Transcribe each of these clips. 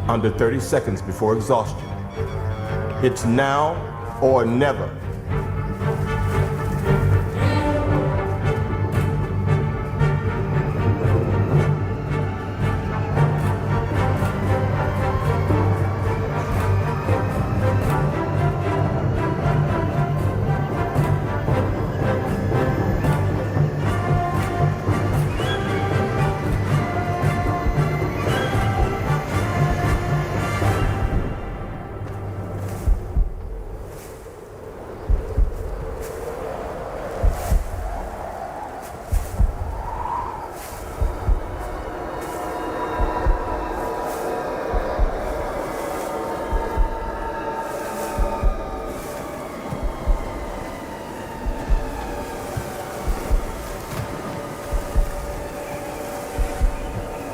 under 30 seconds before exhaustion. It's now or never.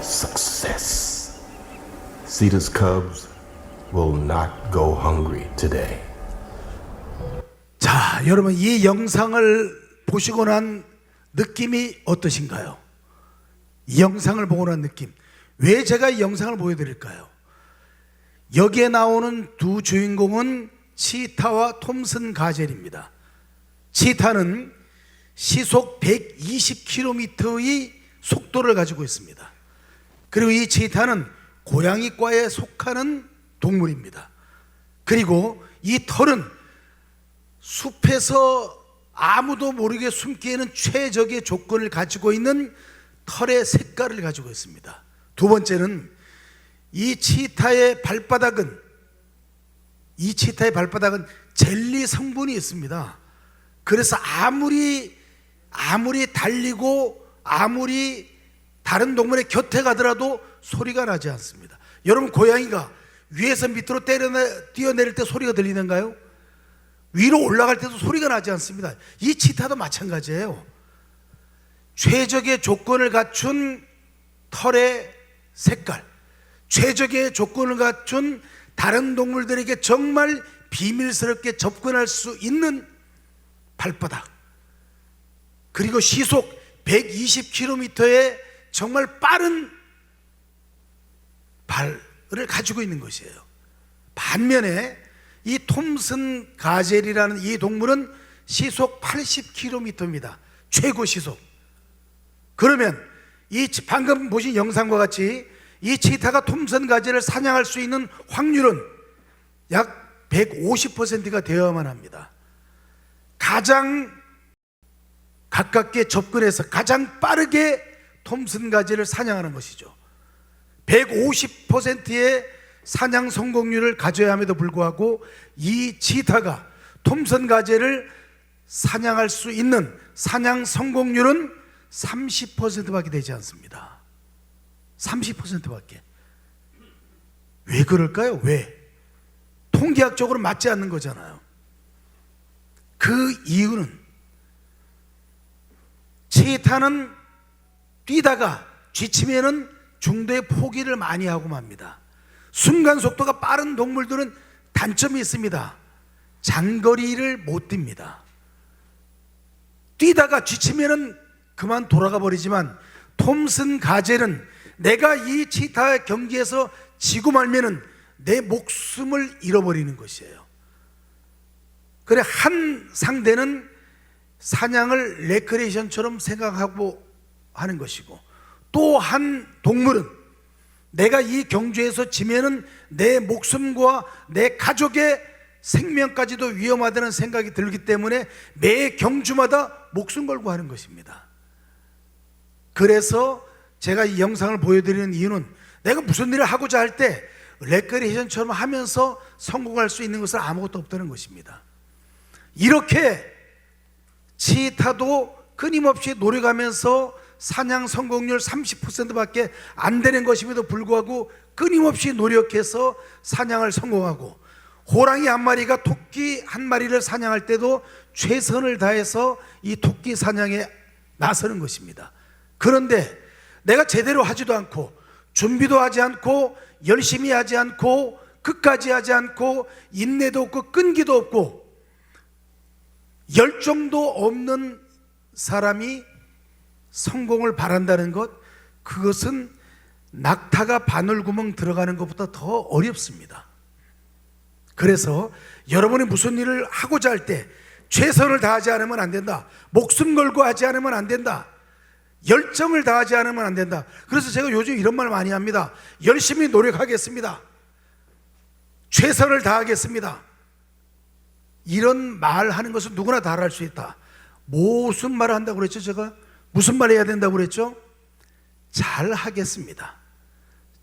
Success. Cedar's Cubs will not go hungry today. 자, 여러분 이 영상을 보시고 난 느낌이 어떠신가요? 이 영상을 보고 난 느낌. 왜 제가 이 영상을 보여드릴까요? 여기에 나오는 두 주인공은 치타와 톰슨 가젤입니다. 치타는 시속 120km의 속도를 가지고 있습니다. 그리고 이 치타는 고양이과에 속하는 동물입니다. 그리고 이 털은 숲에서 아무도 모르게 숨기에는 최적의 조건을 가지고 있는 털의 색깔을 가지고 있습니다. 두 번째는 이 치타의 발바닥은 젤리 성분이 있습니다. 그래서 아무리 달리고 아무리 다른 동물의 곁에 가더라도 소리가 나지 않습니다. 여러분 고양이가 위에서 밑으로 뛰어내릴 때 소리가 들리는가요? 위로 올라갈 때도 소리가 나지 않습니다. 이 치타도 마찬가지예요. 최적의 조건을 갖춘 털의 색깔, 최적의 조건을 갖춘 다른 동물들에게 정말 비밀스럽게 접근할 수 있는 발바닥, 그리고 시속 120km의 정말 빠른 발을 가지고 있는 것이에요. 반면에 이 톰슨 가젤이라는 이 동물은 시속 80km입니다. 최고 시속. 그러면 이 방금 보신 영상과 같이 이 치타가 톰슨 가젤을 사냥할 수 있는 확률은 약 150%가 되어야만 합니다. 가장 가깝게 접근해서 가장 빠르게 톰슨 가젤을 사냥하는 것이죠. 150%의 사냥 성공률을 가져야 함에도 불구하고 이 치타가 톰슨 가젤을 사냥할 수 있는 사냥 성공률은 30%밖에 되지 않습니다. 30%밖에. 왜 그럴까요? 왜? 통계학적으로 맞지 않는 거잖아요. 그 이유는 치타는 뛰다가 지치면은 중도에 포기를 많이 하고 맙니다. 순간 속도가 빠른 동물들은 단점이 있습니다. 장거리를 못 뜁니다. 뛰다가 지치면은 그만 돌아가 버리지만 톰슨 가젤은 내가 이 치타의 경기에서 지고 말면은 내 목숨을 잃어버리는 것이에요. 그래 한 상대는 사냥을 레크레이션처럼 생각하고 하는 것이고, 또 한 동물은 내가 이 경주에서 지면은 내 목숨과 내 가족의 생명까지도 위험하다는 생각이 들기 때문에 매 경주마다 목숨 걸고 하는 것입니다. 그래서 제가 이 영상을 보여드리는 이유는 내가 무슨 일을 하고자 할 때 레크레이션처럼 하면서 성공할 수 있는 것은 아무것도 없다는 것입니다. 이렇게 치타도 끊임없이 노력하면서 사냥 성공률 30%밖에 안 되는 것임에도 불구하고 끊임없이 노력해서 사냥을 성공하고, 호랑이 한 마리가 토끼 한 마리를 사냥할 때도 최선을 다해서 이 토끼 사냥에 나서는 것입니다. 그런데 내가 제대로 하지도 않고 준비도 하지 않고 열심히 하지 않고 끝까지 하지 않고 인내도 없고 끈기도 없고 열정도 없는 사람이 성공을 바란다는 것, 그것은 낙타가 바늘구멍 들어가는 것보다 더 어렵습니다. 그래서 여러분이 무슨 일을 하고자 할 때 최선을 다하지 않으면 안 된다. 목숨 걸고 하지 않으면 안 된다. 열정을 다하지 않으면 안 된다. 그래서 제가 요즘 이런 말 많이 합니다. 열심히 노력하겠습니다. 최선을 다하겠습니다. 이런 말 하는 것은 누구나 다 할 수 있다. 무슨 말을 한다고 그랬죠? 제가 무슨 말 해야 된다고 그랬죠? 잘 하겠습니다.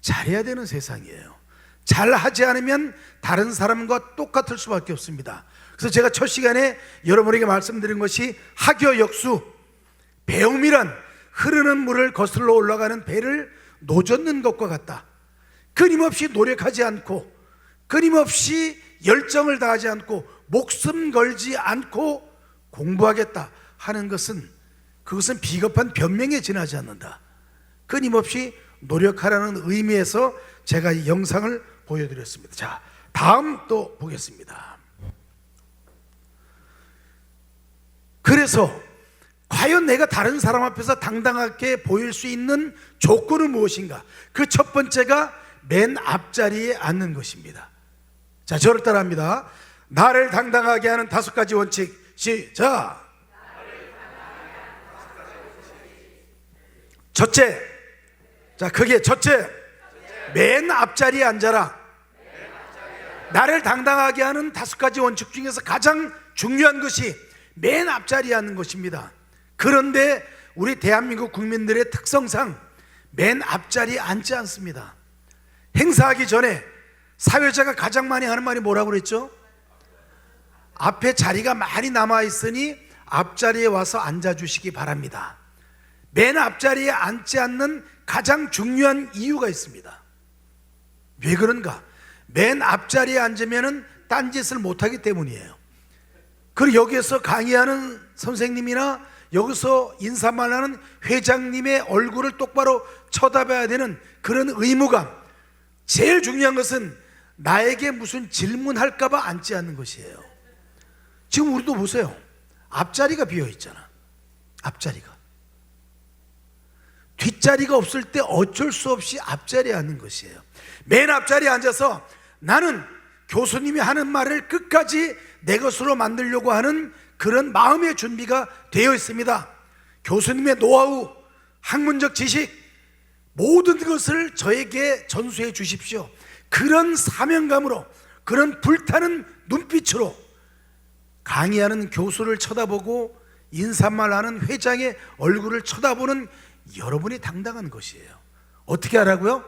잘해야 되는 세상이에요. 잘 하지 않으면 다른 사람과 똑같을 수밖에 없습니다. 그래서 제가 첫 시간에 여러분에게 말씀드린 것이 학여역수, 배움이란 흐르는 물을 거슬러 올라가는 배를 노젓는 것과 같다. 끊임없이 노력하지 않고, 끊임없이 열정을 다하지 않고, 목숨 걸지 않고 공부하겠다 하는 것은, 그것은 비겁한 변명에 지나지 않는다. 끊임없이 노력하라는 의미에서 제가 이 영상을 보여드렸습니다. 자, 다음 또 보겠습니다. 그래서 과연 내가 다른 사람 앞에서 당당하게 보일 수 있는 조건은 무엇인가? 그 첫 번째가 맨 앞자리에 앉는 것입니다. 자, 저를 따라합니다. 나를 당당하게 하는 5가지 원칙. 시작. 첫째, 자, 크게 첫째, 맨 앞자리에 앉아라. 나를 당당하게 하는 5가지 원칙 중에서 가장 중요한 것이 맨 앞자리에 앉는 것입니다. 그런데 우리 대한민국 국민들의 특성상 맨 앞자리에 앉지 않습니다. 행사하기 전에 사회자가 가장 많이 하는 말이 뭐라고 그랬죠? 앞에 자리가 많이 남아 있으니 앞자리에 와서 앉아주시기 바랍니다. 맨 앞자리에 앉지 않는 가장 중요한 이유가 있습니다. 왜 그런가? 맨 앞자리에 앉으면 딴짓을 못하기 때문이에요. 그리고 여기에서 강의하는 선생님이나 여기서 인사말 하는 회장님의 얼굴을 똑바로 쳐다봐야 되는 그런 의무감, 제일 중요한 것은 나에게 무슨 질문할까봐 앉지 않는 것이에요. 지금 우리도 보세요. 앞자리가 비어있잖아. 앞자리가. 뒷자리가 없을 때 어쩔 수 없이 앞자리에 앉는 것이에요. 맨 앞자리에 앉아서 나는 교수님이 하는 말을 끝까지 내 것으로 만들려고 하는 그런 마음의 준비가 되어 있습니다. 교수님의 노하우, 학문적 지식, 모든 것을 저에게 전수해 주십시오. 그런 사명감으로, 그런 불타는 눈빛으로 강의하는 교수를 쳐다보고 인사말 하는 회장의 얼굴을 쳐다보는 여러분이 당당한 것이에요. 어떻게 하라고요?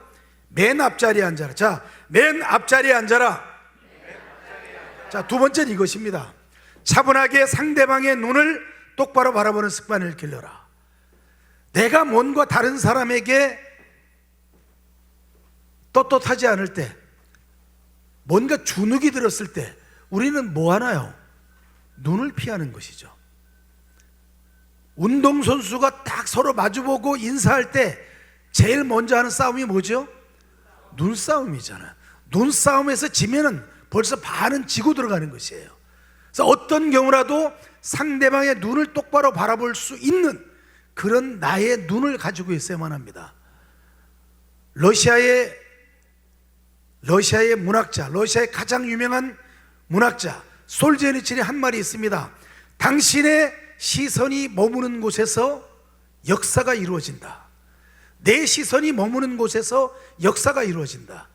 맨 앞자리에 앉아라. 자, 맨 앞자리에 앉아라. 자, 두 번째는 이것입니다. 차분하게 상대방의 눈을 똑바로 바라보는 습관을 길러라. 내가 뭔가 다른 사람에게 떳떳하지 않을 때, 뭔가 주눅이 들었을 때 우리는 뭐 하나요? 눈을 피하는 것이죠. 운동선수가 딱 서로 마주보고 인사할 때 제일 먼저 하는 싸움이 뭐죠? 눈싸움이잖아요. 눈싸움에서 지면은 벌써 반은 지고 들어가는 것이에요. 그래서 어떤 경우라도 상대방의 눈을 똑바로 바라볼 수 있는 그런 나의 눈을 가지고 있어야만 합니다. 러시아의 문학자, 러시아의 가장 유명한 문학자 솔제니친이 한 말이 있습니다. 당신의 시선이 머무는 곳에서 역사가 이루어진다. 내 시선이 머무는 곳에서 역사가 이루어진다.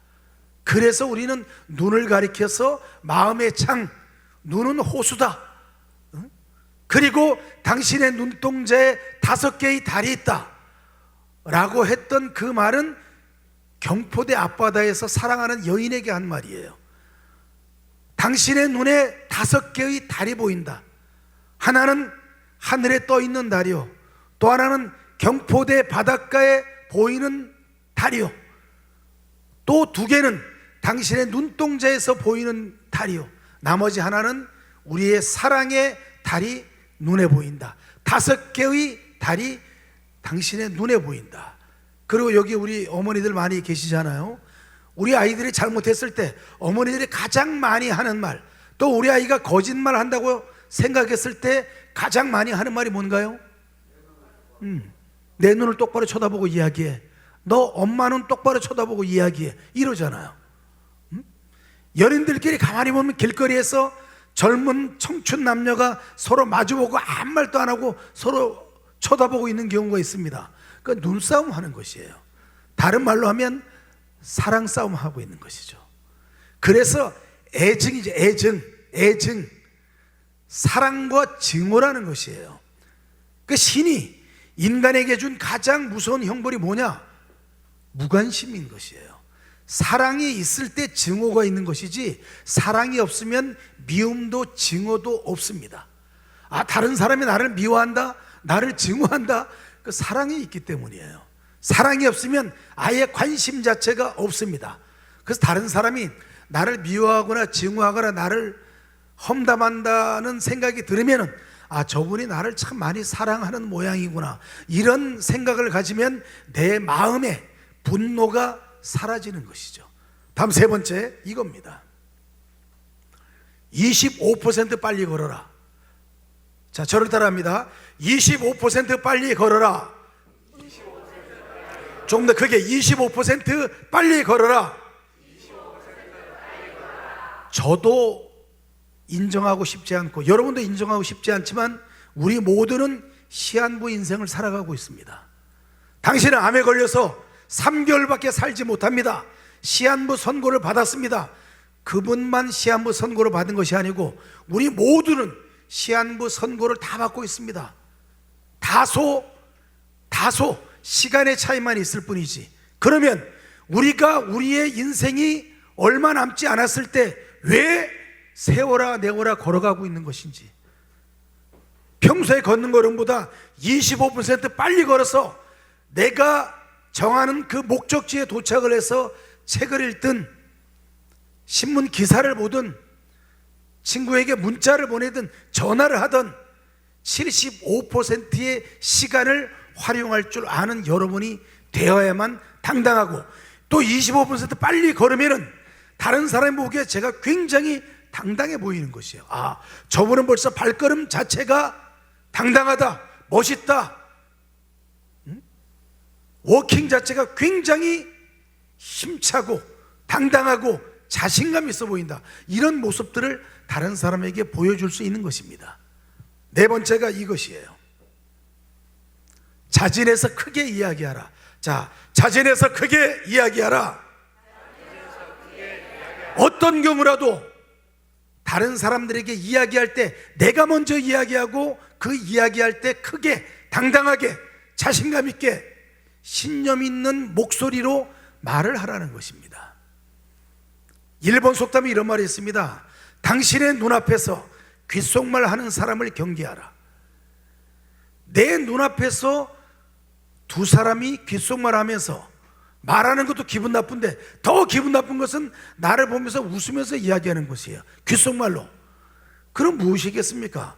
그래서 우리는 눈을 가리켜서 마음의 창, 눈은 호수다. 그리고 당신의 눈동자에 5개의 달이 있다 라고 했던 그 말은 경포대 앞바다에서 사랑하는 여인에게 한 말이에요. 당신의 눈에 5개의 달이 보인다. 하나는 하늘에 떠 있는 달이요, 또 하나는 경포대 바닷가에 보이는 달이요, 또 2개는 당신의 눈동자에서 보이는 달이요, 나머지 하나는 우리의 사랑의 달이 눈에 보인다. 5개의 달이 당신의 눈에 보인다. 그리고 여기 우리 어머니들 많이 계시잖아요. 우리 아이들이 잘못했을 때 어머니들이 가장 많이 하는 말, 또 우리 아이가 거짓말 한다고 생각했을 때 가장 많이 하는 말이 뭔가요? 내 눈을 똑바로 쳐다보고 이야기해. 너 엄마는 똑바로 쳐다보고 이야기해, 이러잖아요. 연인들끼리 가만히 보면 길거리에서 젊은 청춘 남녀가 서로 마주보고 아무 말도 안 하고 서로 쳐다보고 있는 경우가 있습니다. 그 눈싸움 하는 것이에요. 다른 말로 하면 사랑 싸움 하고 있는 것이죠. 그래서 애증이죠. 애증. 사랑과 증오라는 것이에요. 그 신이 인간에게 준 가장 무서운 형벌이 뭐냐? 무관심인 것이에요. 사랑이 있을 때 증오가 있는 것이지, 사랑이 없으면 미움도 증오도 없습니다. 다른 사람이 나를 미워한다, 나를 증오한다, 그 사랑이 있기 때문이에요. 사랑이 없으면 아예 관심 자체가 없습니다. 그래서 다른 사람이 나를 미워하거나 증오하거나 나를 험담한다는 생각이 들으면 저분이 나를 참 많이 사랑하는 모양이구나, 이런 생각을 가지면 내 마음에 분노가 사라지는 것이죠. 다음 세 번째, 이겁니다. 25% 빨리 걸어라. 자, 저를 따라합니다. 25% 빨리 걸어라. 조금 더 크게, 25% 빨리 걸어라. 저도 인정하고 싶지 않고 여러분도 인정하고 싶지 않지만 우리 모두는 시한부 인생을 살아가고 있습니다. 당신은 암에 걸려서 3개월밖에 살지 못합니다. 시한부 선고를 받았습니다. 그분만 시한부 선고를 받은 것이 아니고 우리 모두는 시한부 선고를 다 받고 있습니다. 다소 시간의 차이만 있을 뿐이지. 그러면 우리가 우리의 인생이 얼마 남지 않았을 때 왜 세워라 내워라 걸어가고 있는 것인지, 평소에 걷는 걸음보다 25% 빨리 걸어서 내가 정하는 그 목적지에 도착을 해서 책을 읽든 신문 기사를 보든 친구에게 문자를 보내든 전화를 하든 75%의 시간을 활용할 줄 아는 여러분이 되어야만 당당하고, 또 25% 빨리 걸으면은 다른 사람이 보기에 제가 굉장히 당당해 보이는 것이에요. 저분은 벌써 발걸음 자체가 당당하다, 멋있다, 워킹 자체가 굉장히 힘차고 당당하고 자신감 있어 보인다, 이런 모습들을 다른 사람에게 보여줄 수 있는 것입니다. 네 번째가 이것이에요. 자진해서 크게 이야기하라. 자, 자진해서 크게 이야기하라. 어떤 경우라도 다른 사람들에게 이야기할 때 내가 먼저 이야기하고 그 이야기할 때 크게 당당하게 자신감 있게 신념 있는 목소리로 말을 하라는 것입니다. 일본 속담에 이런 말이 있습니다. 당신의 눈앞에서 귓속말 하는 사람을 경계하라. 내 눈앞에서 두 사람이 귓속말 하면서 말하는 것도 기분 나쁜데 더 기분 나쁜 것은 나를 보면서 웃으면서 이야기하는 것이에요. 귓속말로. 그럼 무엇이겠습니까?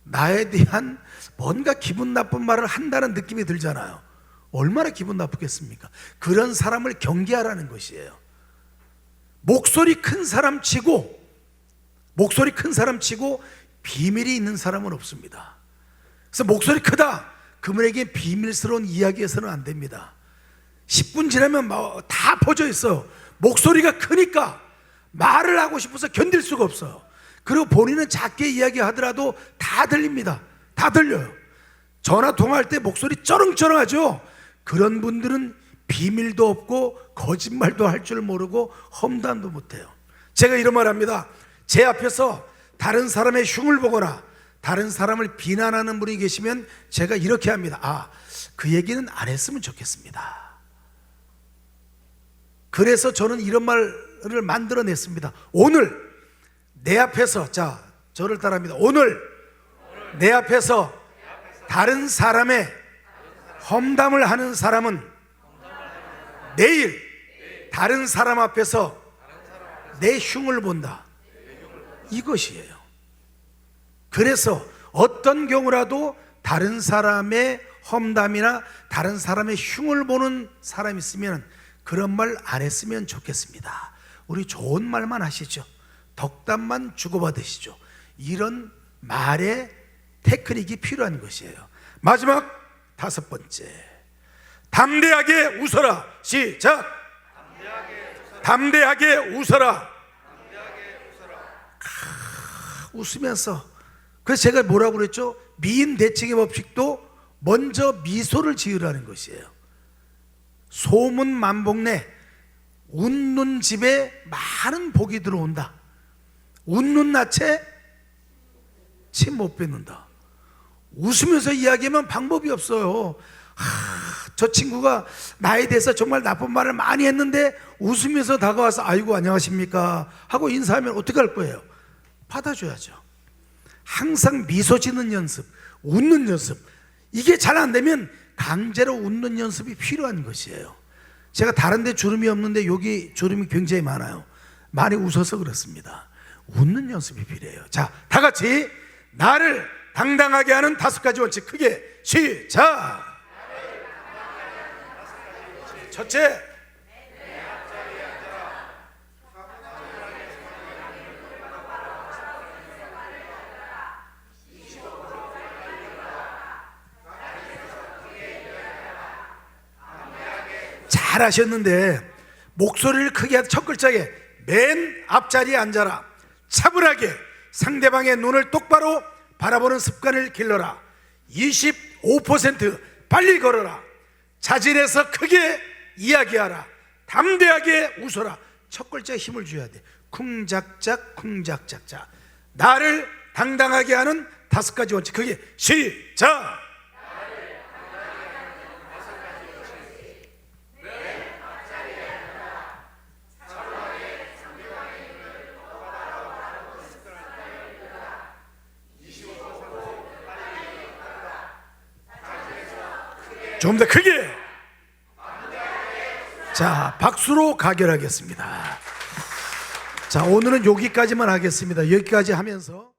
나에 대한 뭔가 기분 나쁜 말을 한다는 느낌이 들잖아요. 얼마나 기분 나쁘겠습니까? 그런 사람을 경계하라는 것이에요. 목소리 큰 사람 치고 비밀이 있는 사람은 없습니다. 그래서 목소리 크다, 그분에게 비밀스러운 이야기해서는 안 됩니다. 10분 지나면 다 퍼져 있어요. 목소리가 크니까 말을 하고 싶어서 견딜 수가 없어요. 그리고 본인은 작게 이야기하더라도 다 들립니다. 다 들려요. 전화 통화할 때 목소리 쩌렁쩌렁하죠. 그런 분들은 비밀도 없고 거짓말도 할 줄 모르고 험담도 못해요. 제가 이런 말 합니다. 제 앞에서 다른 사람의 흉을 보거나 다른 사람을 비난하는 분이 계시면 제가 이렇게 합니다. 그 얘기는 안 했으면 좋겠습니다. 그래서 저는 이런 말을 만들어냈습니다. 오늘 내 앞에서, 자, 저를 따라합니다. 오늘 내 앞에서 다른 사람의 험담을 하는 사람은 내일 다른 사람 앞에서 내 흉을 본다. 이것이에요. 그래서 어떤 경우라도 다른 사람의 험담이나 다른 사람의 흉을 보는 사람이 있으면 그런 말 안 했으면 좋겠습니다. 우리 좋은 말만 하시죠. 덕담만 주고받으시죠. 이런 말의 테크닉이 필요한 것이에요. 마지막 다섯 번째 담대하게 웃어라. 시작. 담대하게 웃어라. 웃으면서. 그래서 제가 뭐라고 그랬죠? 미인 대칭의 법칙도 먼저 미소를 지으라는 것이에요. 소문 만복내 웃는 집에 많은 복이 들어온다. 웃는 낯에 침 못 뱉는다. 웃으면서 이야기하면 방법이 없어요. 저 친구가 나에 대해서 정말 나쁜 말을 많이 했는데 웃으면서 다가와서 아이고 안녕하십니까 하고 인사하면 어떻게 할 거예요? 받아줘야죠. 항상 미소 짓는 연습, 웃는 연습, 이게 잘 안 되면 강제로 웃는 연습이 필요한 것이에요. 제가 다른 데 주름이 없는데 여기 주름이 굉장히 많아요. 많이 웃어서 그렇습니다. 웃는 연습이 필요해요. 자, 다 같이 나를 당당하게 하는 5가지 원칙 크게 시작. 첫째, 잘하셨는데 목소리를 크게 해서 첫 글자에 맨 앞자리에 앉아라. 차분하게 상대방의 눈을 똑바로 바라보는 습관을 길러라. 25% 빨리 걸어라. 자진해서 크게 이야기하라. 담대하게 웃어라. 첫 글자에 힘을 줘야 돼. 쿵작작 쿵작작작. 나를 당당하게 하는 5가지 원칙 크게 시작. 좀 더 크게. 자, 박수로 가결하겠습니다. 자, 오늘은 여기까지만 하겠습니다. 여기까지 하면서